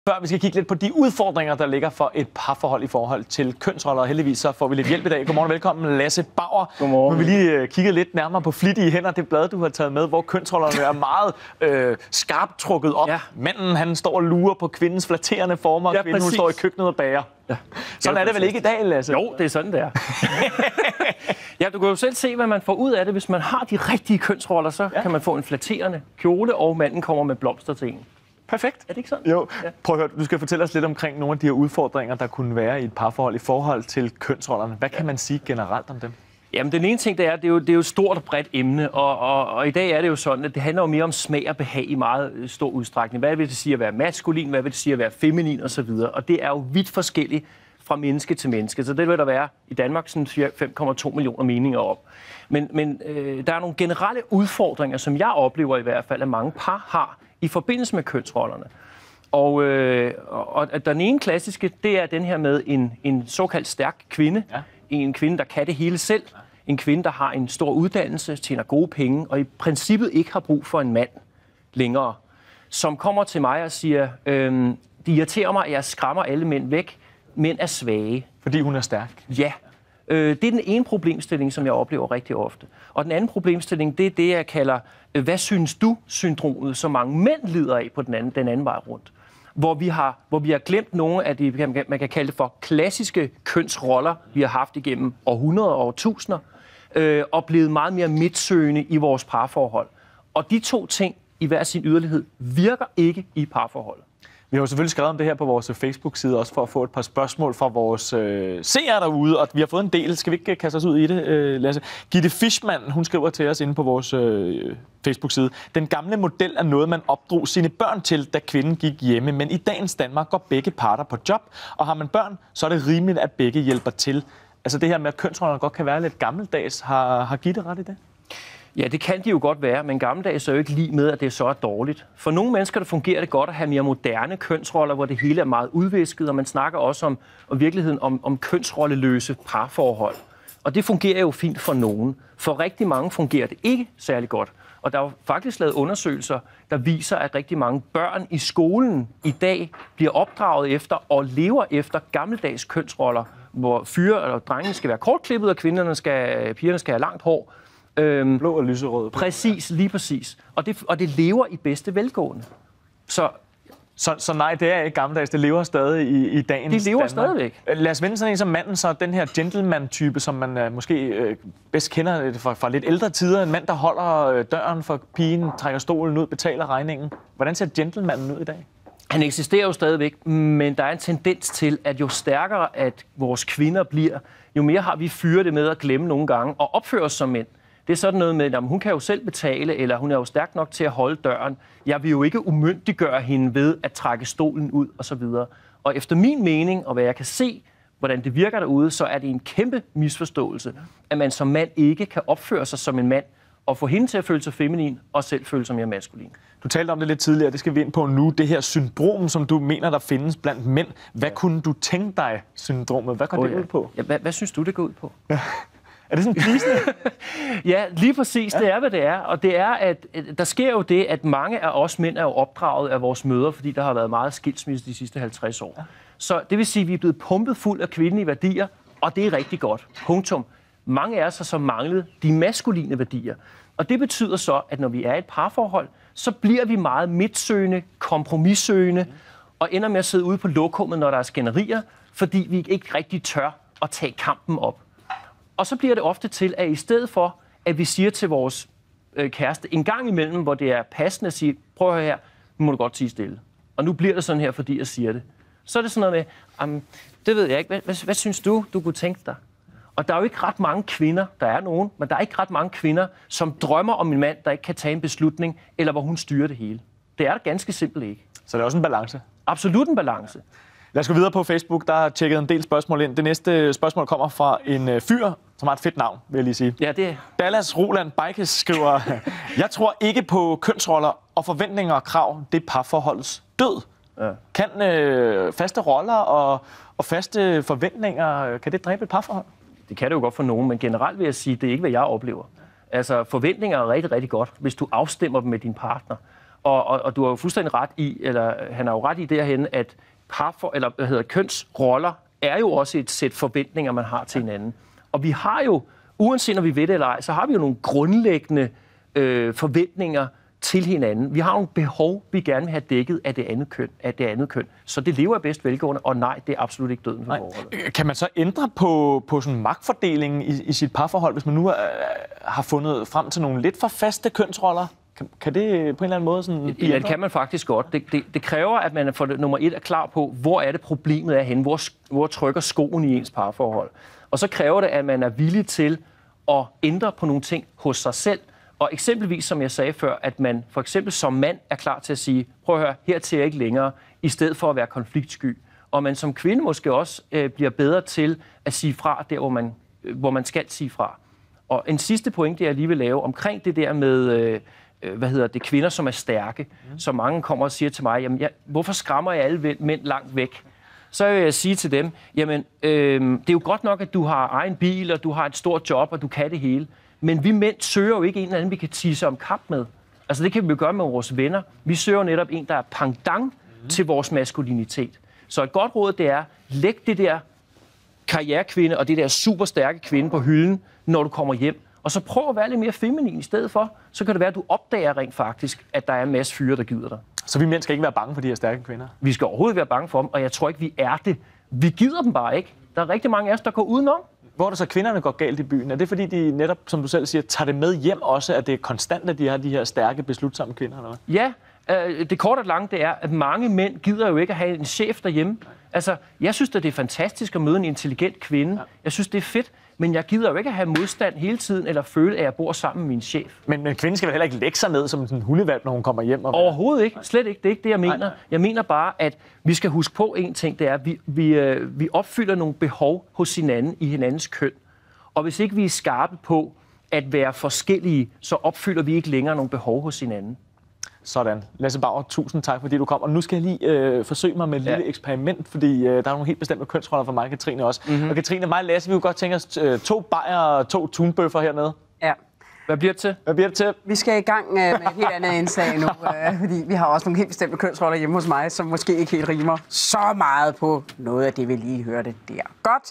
Før vi skal kigge lidt på de udfordringer, der ligger for et parforhold i forhold til kønsroller, og heldigvis så får vi lidt hjælp i dag. Godmorgen og velkommen, Lasse Bauer. Godmorgen. Nu vil vi lige kigge lidt nærmere på Flittige Hænder, det blad, du har taget med, hvor kønsrollerne er meget skarpt trukket op. Ja. Manden, han står og lurer på kvindens flatterende former, og kvinden, hun står i køkkenet og bager. Ja. Sådan er det vel ikke i dag, Lasse? Jo, det er sådan, det er. Ja, du kan jo selv se, hvad man får ud af det. Hvis man har de rigtige kønsroller, så kan man få en flatterende kjole, og manden kommer med blomster til en. Perfekt. Er det ikke sådan? Jo. Ja. Prøv at høre, du skal fortælle os lidt omkring nogle af de her udfordringer, der kunne være i et parforhold i forhold til kønsrollerne. Hvad kan man sige generelt om dem? Jamen, den ene ting, det er jo et stort og bredt emne, og i dag er det jo sådan, at det handler jo mere om smag og behag i meget stor udstrækning. Hvad vil det sige at være maskulin, hvad vil det sige at være feminin osv.? Og det er jo vidt forskelligt fra menneske til menneske. Så det vil der være i Danmark sådan 5,2 millioner meninger om. Men der er nogle generelle udfordringer, som jeg oplever i hvert fald, at mange par har i forbindelse med kønsrollerne. Og den ene klassiske, det er den her med en såkaldt stærk kvinde. Ja. En kvinde, der kan det hele selv. En kvinde, der har en stor uddannelse, tjener gode penge, og i princippet ikke har brug for en mand længere. Som kommer til mig og siger, det irriterer mig, at jeg skræmmer alle mænd væk. Mænd er svage. Fordi hun er stærk? Ja. Det er den ene problemstilling, som jeg oplever rigtig ofte. Og den anden problemstilling, det er det, jeg kalder, hvad synes du-syndromet, som mange mænd lider af på den anden vej rundt. Hvor vi har glemt nogle af de, man kan kalde det for klassiske kønsroller, vi har haft igennem århundreder og årtusinder, og blevet meget mere midtsøgende i vores parforhold. Og de to ting i hver sin yderlighed virker ikke i parforhold. Vi har jo selvfølgelig skrevet om det her på vores Facebook-side, også for at få et par spørgsmål fra vores seere derude, og vi har fået en del. Skal vi ikke kaste os ud i det, Lasse? Gitte Fischmann, hun skriver til os inde på vores Facebook-side. Den gamle model er noget, man opdrog sine børn til, da kvinden gik hjemme, men i dagens Danmark går begge parter på job, og har man børn, så er det rimeligt, at begge hjælper til. Altså det her med, at kønsrollerne godt kan være lidt gammeldags. Har Gitte ret i det? Ja, det kan de jo godt være, men gammeldags er jo ikke lige med, at det så er dårligt. For nogle mennesker, der fungerer det godt at have mere moderne kønsroller, hvor det hele er meget udvisket, og man snakker også om virkeligheden om kønsrolleløse parforhold. Og det fungerer jo fint for nogen. For rigtig mange fungerer det ikke særlig godt. Og der er jo faktisk lavet undersøgelser, der viser, at rigtig mange børn i skolen i dag bliver opdraget efter og lever efter gammeldags kønsroller, hvor fyre eller drengene skal være kortklippet, og pigerne skal have langt hår. Blå og lyserød. Præcis, lige præcis. Og det lever i bedste velgående. Så nej, det er ikke gammeldags. Det lever stadig i dagens Det lever Danmark. Stadigvæk. Lad os vende sådan en som manden, så den her gentleman-type, som man måske bedst kender fra lidt ældre tider. En mand, der holder døren for pigen, trækker stolen ud, betaler regningen. Hvordan ser gentlemanen ud i dag? Han eksisterer jo stadigvæk, men der er en tendens til, at jo stærkere at vores kvinder bliver, jo mere har vi fyret det med at glemme nogle gange og opføre os som mænd. Det er sådan noget med, at hun kan jo selv betale, eller hun er jo stærk nok til at holde døren. Jeg vil jo ikke umyndiggøre hende ved at trække stolen ud, osv. Og efter min mening, og hvad jeg kan se, hvordan det virker derude, så er det en kæmpe misforståelse, at man som mand ikke kan opføre sig som en mand, og få hende til at føle sig feminin, og selv føle sig mere maskulin. Du talte om det lidt tidligere, det skal vi ind på nu. Det her syndrom, som du mener, der findes blandt mænd. Hvad kunne du tænke dig, syndromet? Hvad går det ud på? Ja, hvad synes du, det går ud på? Ja. Er det sådan pleasende? Ja, lige præcis. Det er, hvad det er. Og det er, at der sker jo det, at mange af os mænd er jo opdraget af vores mødre, fordi der har været meget skilsmisse de sidste 50 år. Ja. Så det vil sige, at vi er blevet pumpet fuld af kvindelige værdier, og det er rigtig godt. Punktum. Mange af os har så manglet de maskuline værdier. Og det betyder så, at når vi er i et parforhold, så bliver vi meget midtsøgende, kompromissøgende, og ender med at sidde ude på lokummet, når der er skænderier, fordi vi ikke rigtig tør at tage kampen op. Og så bliver det ofte til, at i stedet for, at vi siger til vores kæreste en gang imellem, hvor det er passende at sige, prøv at høre her, nu må du godt tie stille. Og nu bliver det sådan her, fordi jeg siger det. Så er det sådan noget med, det ved jeg ikke, hvad synes du kunne tænke dig? Og der er jo ikke ret mange kvinder, der er nogen, men der er ikke ret mange kvinder, som drømmer om en mand, der ikke kan tage en beslutning, eller hvor hun styrer det hele. Det er der ganske simpelt ikke. Så det er også en balance? Absolut en balance. Lad os gå videre på Facebook. Der har tjekket en del spørgsmål ind. Det næste spørgsmål kommer fra en fyr, som har et fedt navn, vil jeg lige sige. Ja, det. Dallas Roland Bikes skriver, jeg tror ikke på kønsroller og forventninger og krav. Det er parforholdets død. Ja. Kan faste roller og faste forventninger, kan det dræbe et parforhold? Det kan det jo godt for nogen, men generelt vil jeg sige, det er ikke, hvad jeg oplever. Altså, forventninger er rigtig, rigtig godt, hvis du afstemmer dem med din partner. Og du har jo fuldstændig ret i, eller han har jo ret i derhen, at kønsroller er jo også et sæt forventninger, man har til hinanden. Og vi har jo, uanset om vi ved det eller ej, så har vi jo nogle grundlæggende forventninger til hinanden. Vi har nogle behov, vi gerne vil have dækket af det andet køn. Så det lever bedst velgående, og nej, det er absolut ikke døden for forholdet. Kan man så ændre på sådan magtfordelingen i sit parforhold, hvis man nu har fundet frem til nogle lidt for faste kønsroller? Kan det på en eller anden måde sådan... Ja, det kan man faktisk godt. Det kræver, at man for nummer 1 er klar på, hvor er det problemet er henne, hvor trykker skoen i ens parforhold. Og så kræver det, at man er villig til at ændre på nogle ting hos sig selv. Og eksempelvis, som jeg sagde før, at man for eksempel som mand er klar til at sige, prøv at høre, hertil er jeg ikke længere, i stedet for at være konfliktsky. Og man som kvinde måske også bliver bedre til at sige fra der, hvor man skal sige fra. Og en sidste pointe, jeg lige vil lave omkring det der med... kvinder, som er stærke, så mange kommer og siger til mig, jamen, hvorfor skræmmer jeg alle mænd langt væk? Så vil jeg sige til dem, jamen, det er jo godt nok, at du har egen bil, og du har et stort job, og du kan det hele, men vi mænd søger jo ikke en eller anden, vi kan tisse om kap med. Altså, det kan vi jo gøre med vores venner. Vi søger netop en, der er pendant til vores maskulinitet. Så et godt råd, det er, læg det der karrierekvinde og det der super stærke kvinde på hylden, når du kommer hjem. Og så prøv at være lidt mere feminin i stedet for. Så kan det være, at du opdager rent faktisk, at der er en masse fyre, der gider dig. Så vi mænd skal ikke være bange for de her stærke kvinder? Vi skal overhovedet være bange for dem, og jeg tror ikke, vi er det. Vi gider dem bare ikke. Der er rigtig mange af os, der går udenom. Hvor er det så kvinderne går galt i byen? Er det fordi, de netop, som du selv siger, tager det med hjem også, at det er konstant, at de har de her stærke, beslutsomme kvinder? Eller hvad? Ja, det korte og lange, det er, at mange mænd gider jo ikke at have en chef derhjemme. Altså, jeg synes, at det er fantastisk at møde en intelligent kvinde. Jeg synes, det er fedt. Men jeg gider jo ikke at have modstand hele tiden, eller føle, at jeg bor sammen med min chef. Men kvinden skal vel heller ikke lægge sig ned som en hundevalp, når hun kommer hjem? Overhovedet ikke. Slet ikke. Det er ikke det, jeg mener. Jeg mener bare, at vi skal huske på en ting, det er, at vi opfylder nogle behov hos hinanden i hinandens køn. Og hvis ikke vi er skarpe på at være forskellige, så opfylder vi ikke længere nogle behov hos hinanden. Sådan. Lasse Bauer, tusind tak, fordi du kom. Og nu skal jeg lige forsøge mig med et lille eksperiment, fordi der er nogle helt bestemte kønsroller for mig og Katrine også. Mm-hmm. Og Katrine, mig og Lasse, vi kunne godt tænke os 2 bajer og 2 tunbøffer hernede. Ja. Hvad bliver det til? Hvad bliver det til? Vi skal i gang med et helt andet indslag nu, fordi vi har også nogle helt bestemte kønsroller hjemme hos mig, som måske ikke helt rimer så meget på noget af det, vi lige hørte der. Godt.